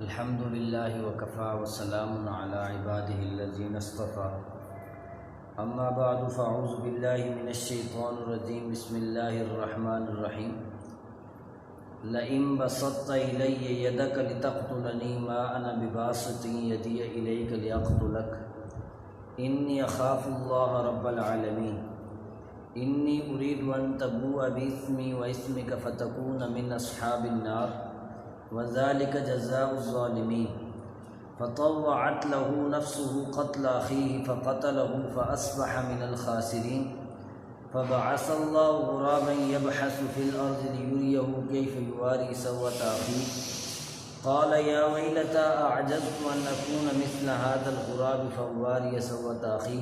الحمد للہ وکفا وسلام علی عبادہ الذین اصطفیٰ اما بعد فاعوذ باللہ من الشیطان الرجیم بسم اللہ الرحمن الرحیم لئن بسطت الی یدک لتقتلنی ما انا بباسط یدی الیک لیقتلک انی اخاف اللہ رب العالمین انی ارید ان تبوء باسمی واسمک فتکون من اصحاب النار وذلك جزاء الظالمين فطوعت له نفسه قتل أخيه فقتله فأصبح من الخاسرين فبعث الله غرابا يبحث في الأرض ليريه كيف يواري سوءة أخيه قال يا ويلتى أعجزت أن أكون مثل هذا الغراب فأواري سوءة أخي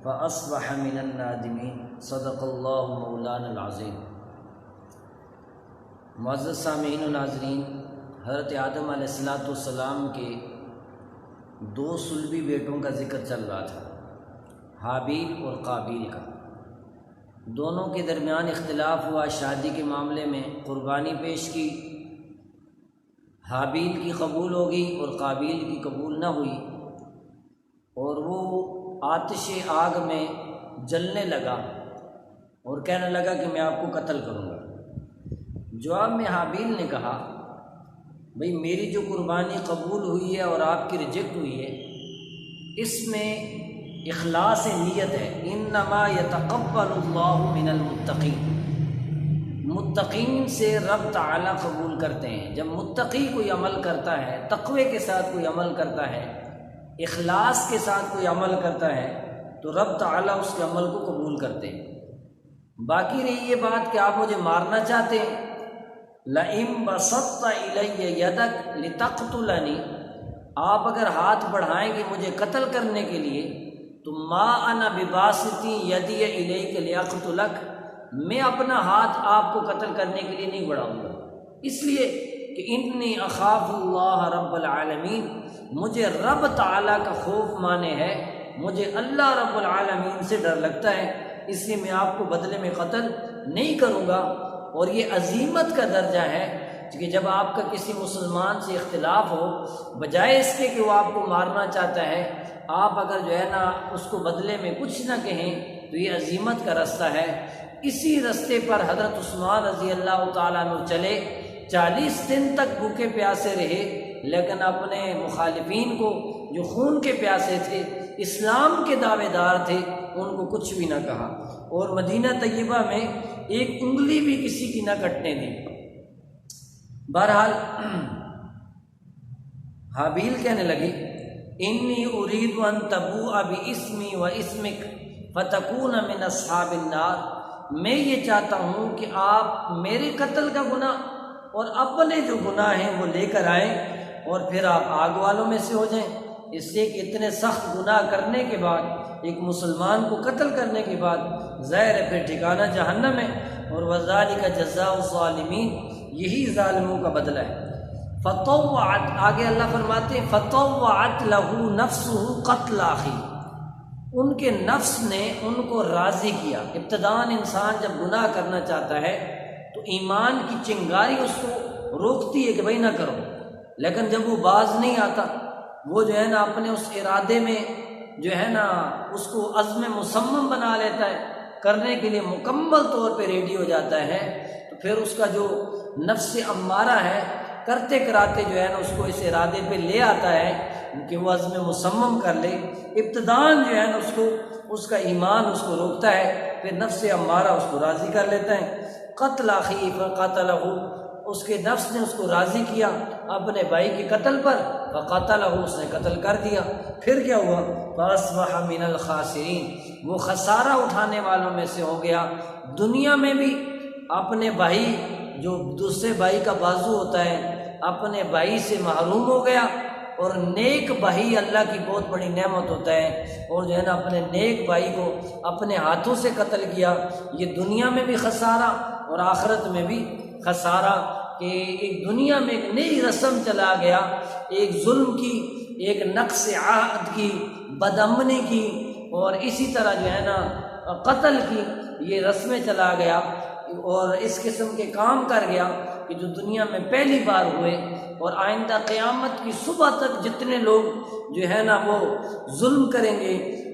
فأصبح من النادمين صدق الله مولانا العظيم۔ معزز سامعین و ناظرین، حضرت آدم علیہ السلام کے دو صلبی بیٹوں کا ذکر چل رہا تھا، حابیل اور قابیل کا۔ دونوں کے درمیان اختلاف ہوا، شادی کے معاملے میں قربانی پیش کی، حابیل کی قبول ہو گئی اور قابیل کی قبول نہ ہوئی، اور وہ آتش آگ میں جلنے لگا اور کہنے لگا کہ میں آپ کو قتل کروں گا۔ جواب میں حابیل نے کہا، بھئی میری جو قربانی قبول ہوئی ہے اور آپ کی ریجیکٹ ہوئی ہے، اس میں اخلاص نیت ہے، انما یتقبل اللہ من المتقین، متقین سے رب تعالیٰ قبول کرتے ہیں۔ جب متقی کوئی عمل کرتا ہے، تقوی کے ساتھ کوئی عمل کرتا ہے، اخلاص کے ساتھ کوئی عمل کرتا ہے، تو رب تعالیٰ اس کے عمل کو قبول کرتے ہیں۔ باقی رہی یہ بات کہ آپ مجھے مارنا چاہتے ہیں، لئن بسطت الی یدک لتقتلنی، آپ اگر ہاتھ بڑھائیں گے مجھے قتل کرنے کے لیے، تو ما انا بباسط یدی الیک لیقتلک، میں اپنا ہاتھ آپ کو قتل کرنے کے لیے نہیں بڑھاؤں گا، اس لیے کہ انی اخاف اللہ رب العالمین، مجھے رب تعالیٰ کا خوف مانے ہے، مجھے اللہ رب العالمین سے ڈر لگتا ہے، اس لیے میں آپ کو بدلے میں قتل نہیں کروں گا۔ اور یہ عظیمت کا درجہ ہے کہ جب آپ کا کسی مسلمان سے اختلاف ہو، بجائے اس کے کہ وہ آپ کو مارنا چاہتا ہے، آپ اگر جو ہے نا اس کو بدلے میں کچھ نہ کہیں، تو یہ عظیمت کا رستہ ہے۔ اسی رستے پر حضرت عثمان رضی اللہ تعالیٰ عنہ چلے، 40 دن تک بھوکے پیاسے رہے، لیکن اپنے مخالفین کو جو خون کے پیاسے تھے، اسلام کے دعوے دار تھے، ان کو کچھ بھی نہ کہا، اور مدینہ طیبہ میں ایک انگلی بھی کسی کی نہ کٹنے دی۔ بہرحال حابیل کہنے لگی، انی ارید ان تبوء باسمی و اسمک فتکون من اصحاب النار، میں یہ چاہتا ہوں کہ آپ میرے قتل کا گناہ اور اپنے جو گناہ ہیں وہ لے کر آئیں، اور پھر آپ آگ والوں میں سے ہو جائیں۔ اس لیے کہ اتنے سخت گناہ کرنے کے بعد، ایک مسلمان کو قتل کرنے کے بعد، ظاہر ہے پھر ٹھکانہ جہنم ہے، اور وذالک جزاء الظالمین، یہی ظالموں کا بدلہ ہے۔ فطوعت، آگے اللہ فرماتے ہیں فطوعت له نفسه قتل اخی، ان کے نفس نے ان کو راضی کیا۔ ابتداً انسان جب گناہ کرنا چاہتا ہے تو ایمان کی چنگاری اس کو روکتی ہے کہ بھائی نہ کرو، لیکن جب وہ باز نہیں آتا، وہ جو ہے نا اپنے اس ارادے میں جو ہے نا اس کو عزم مصمم بنا لیتا ہے، کرنے کے لیے مکمل طور پہ ریڈی ہو جاتا ہے، تو پھر اس کا جو نفس امارہ ہے، کرتے کراتے جو ہے نا اس کو اس ارادے پہ لے آتا ہے کہ وہ عزم مصمم کر لے۔ ابتداً جو ہے نا اس کو اس کا ایمان اس کو روکتا ہے، پھر نفس امارہ اس کو راضی کر لیتا ہے۔ قتل اخی فقتلہ، اس کے نفس نے اس کو راضی کیا اپنے بھائی کے قتل پر، فقتلہ، اس نے قتل کر دیا۔ پھر کیا ہوا؟ فاصبح من الخاسرین، وہ خسارہ اٹھانے والوں میں سے ہو گیا۔ دنیا میں بھی اپنے بھائی، جو دوسرے بھائی کا بازو ہوتا ہے، اپنے بھائی سے محروم ہو گیا، اور نیک بھائی اللہ کی بہت بڑی نعمت ہوتا ہے، اور جو ہے نا اپنے نیک بھائی کو اپنے ہاتھوں سے قتل کیا۔ یہ دنیا میں بھی خسارہ اور آخرت میں بھی خسارہ، کہ ایک دنیا میں ایک نئی رسم چلا گیا، ایک ظلم کی، ایک نقص عہد کی، بدامنی کی، اور اسی طرح جو ہے نا قتل کی یہ رسمیں چلا گیا، اور اس قسم کے کام کر گیا کہ جو دنیا میں پہلی بار ہوئے اور آئندہ قیامت کی صبح تک جتنے لوگ جو ہے نا وہ ظلم کریں گے،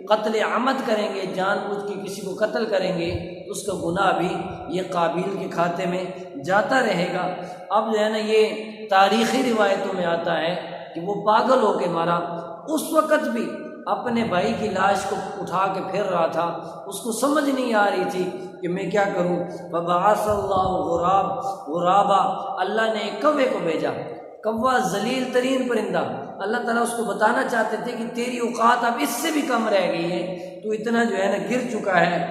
قتل عمد کریں گے، جان بوجھ کے کسی کو قتل کریں گے، اس کا گناہ بھی یہ قابیل کے کھاتے میں جاتا رہے گا۔ اب جو ہے نا یہ تاریخی روایتوں میں آتا ہے کہ وہ پاگل ہو کے مرا، اس وقت بھی اپنے بھائی کی لاش کو اٹھا کے پھر رہا تھا، اس کو سمجھ نہیں آ رہی تھی کہ میں کیا کروں۔ فبعث اللہ غرابا، اللہ نے ایک کوے کو بھیجا۔ کوا ذلیل ترین پرندہ، اللہ تعالیٰ اس کو بتانا چاہتے تھے کہ تیری اوقات اب اس سے بھی کم رہ گئی ہے، تو اتنا جو ہے نا گر چکا ہے۔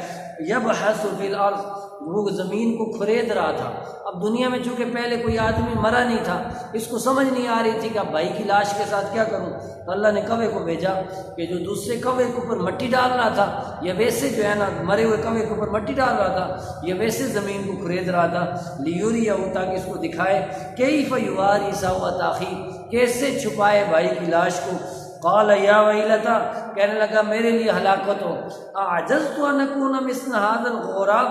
یبحث فی الارض، وہ زمین کو کھرید رہا تھا۔ اب دنیا میں چونکہ پہلے کوئی آدمی مرا نہیں تھا، اس کو سمجھ نہیں آ رہی تھی کہ اب بھائی کی لاش کے ساتھ کیا کروں، تو اللہ نے کوے کو بھیجا کہ جو دوسرے کوے کے اوپر مٹی ڈال رہا تھا، یا ویسے جو ہے نا مرے ہوئے کوے کے اوپر مٹی ڈال رہا تھا، یا ویسے زمین کو کھرید رہا تھا، لیوریہ، تاکہ اس کو دکھائے کیف یواری سوءۃ اخی، کیسے چھپائے بھائی کی لاش کو۔ قال یا ویلتا، کہنے لگا میرے لیے ہلاکت ہو، اعجزت ان اکون مثل هذا الغراب،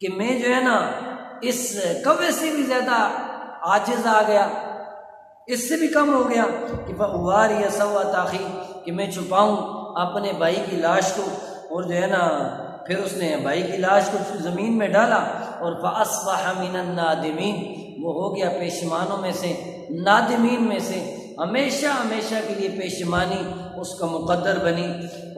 کہ میں جو ہے نا اس کوے سے بھی زیادہ عاجز آ گیا، اس سے بھی کم ہو گیا کہ فاواری سوءۃ اخی، کہ میں چھپاؤں اپنے بھائی کی لاش کو۔ اور جو ہے نا پھر اس نے بھائی کی لاش کو زمین میں ڈالا، اور فاصبح من النادمین، وہ ہو گیا پیشمانوں میں سے، نادمین میں سے، ہمیشہ ہمیشہ کے لیے پیشمانی اس کا مقدر بنی۔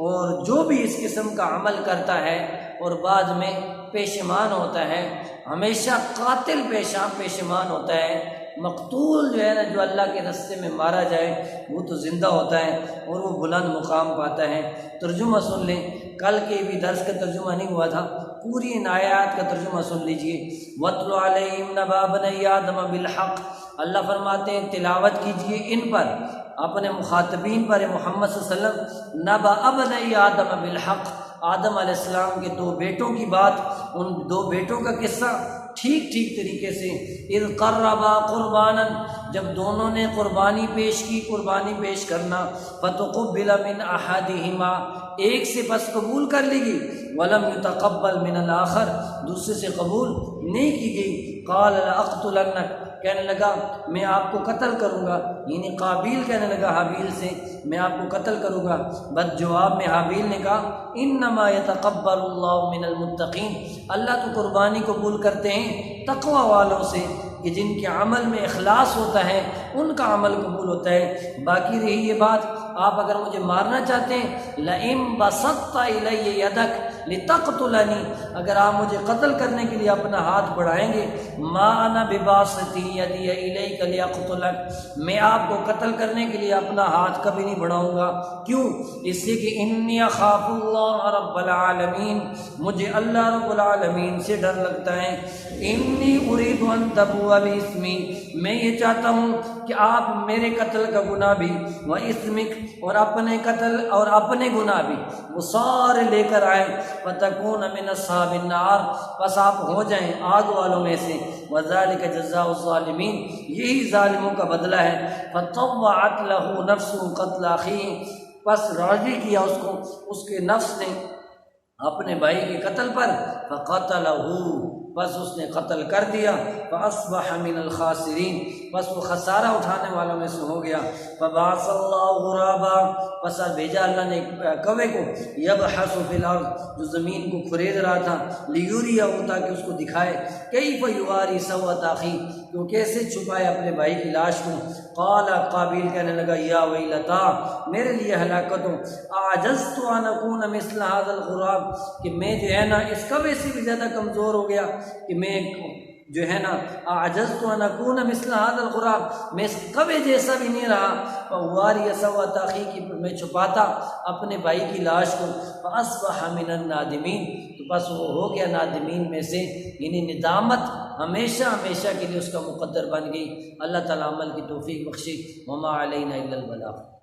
اور جو بھی اس قسم کا عمل کرتا ہے اور بعد میں پیشمان ہوتا ہے، ہمیشہ قاتل پیشمان ہوتا ہے، مقتول جو ہے نا جو اللہ کے راستے میں مارا جائے وہ تو زندہ ہوتا ہے اور وہ بلند مقام پاتا ہے۔ ترجمہ سن لیں، کل کے بھی درس کا ترجمہ نہیں ہوا تھا، پوری ان آیات کا ترجمہ سن لیجئے۔ وَاتْلُ عَلَيْهِمْ نَبَأَ بَنِي آدَمَ بِالْحَقِّ، اللہ فرماتے ہیں تلاوت کیجئے ان پر، اپنے مخاطبین پر، محمد صلی اللہ علیہ وسلم، نَبَأَ بَنِي آدَمَ بِالْحَقِّ، آدم علیہ السلام کے دو بیٹوں کی بات، ان دو بیٹوں کا قصہ ٹھیک طریقے سے۔ اذ قربا قربانا، جب دونوں نے قربانی پیش کی، قربانی پیش کرنا، فتقبل من احدہما، ایک سے بس قبول کر لی گئی، ولم یتقبل من الاخر، دوسرے سے قبول نہیں کی گئی۔ قال لاقتلنک، کہنے لگا میں آپ کو قتل کروں گا، یعنی قابیل کہنے لگا حابیل سے میں آپ کو قتل کروں گا۔ بس جواب میں حابیل نے کہا انما یتقبل اللہ من المتقین، اللہ تو قربانی قبول کرتے ہیں تقوی والوں سے، کہ جن کے عمل میں اخلاص ہوتا ہے ان کا عمل قبول ہوتا ہے۔ باقی رہی یہ بات، آپ اگر مجھے مارنا چاہتے ہیں، لئن بسطت الی یدک لتقتلنی، اگر آپ مجھے قتل کرنے کے لیے اپنا ہاتھ بڑھائیں گے، ما انا بباسط یدی الیک لیقتلک، میں آپ کو قتل کرنے کے لیے اپنا ہاتھ کبھی نہیں بڑھاؤں گا۔ کیوں؟ اس لیے کہ انی اخاف اللہ رب العالمین، مجھے اللہ رب العالمین سے ڈر لگتا ہے۔ انی اريد ان تبوء باسمی، میں یہ چاہتا ہوں کہ آپ میرے قتل کا گناہ بھی، واسمک، اور اپنے قتل اور اپنے گناہ بھی، وہ سارے لے کر آئیں، فتکون من اصحاب النار، پس آپ ہو جائیں آگ والوں میں سے، وذالک جزاء الظالمین، یہی ظالموں کا بدلہ ہے۔ فطوعت له نفسه قتل اخیہ، پس راضی کیا اس کو اس کے نفس نے اپنے بھائی کے قتل پر، فقتلہ، بس اس نے قتل کر دیا، فاصبح من الخاسرین، بس وہ خسارہ اٹھانے والوں میں سے ہو گیا۔ فبعث اللہ غرابا، بس بھیجا اللہ نے کوے کو، یبحث فی الارض، جو زمین کو کھرید رہا تھا، لیوریہ، تاکہ اس کو دکھائے کیف یواری سوءۃ اخی، کہ وہ کیسے چھپائے اپنے بھائی کی لاش کو۔ قال، قابیل کہنے لگا یا ویلتا، میرے لیے ہلاکت ہو، اعجزت ان اکون مثل هذا الغراب، کہ میں جو ہے نا اس کوے سے بھی زیادہ کمزور ہو گیا، کہ میں جو ہے نا اعجزت ان اکون مثل هذا الغراب، میں اس کوے جیسا بھی نہیں رہا، فواری سوءۃ اخی، کی میں چھپاتا اپنے بھائی کی لاش کو، فاصبح من النادمین، تو بس وہ ہو گیا نادمین میں سے، یعنی ندامت ہمیشہ ہمیشہ کے لیے اس کا مقدر بن گئی۔ اللہ تعالیٰ عمل کی توفیق بخشے۔ وما علینا الا البلاغ۔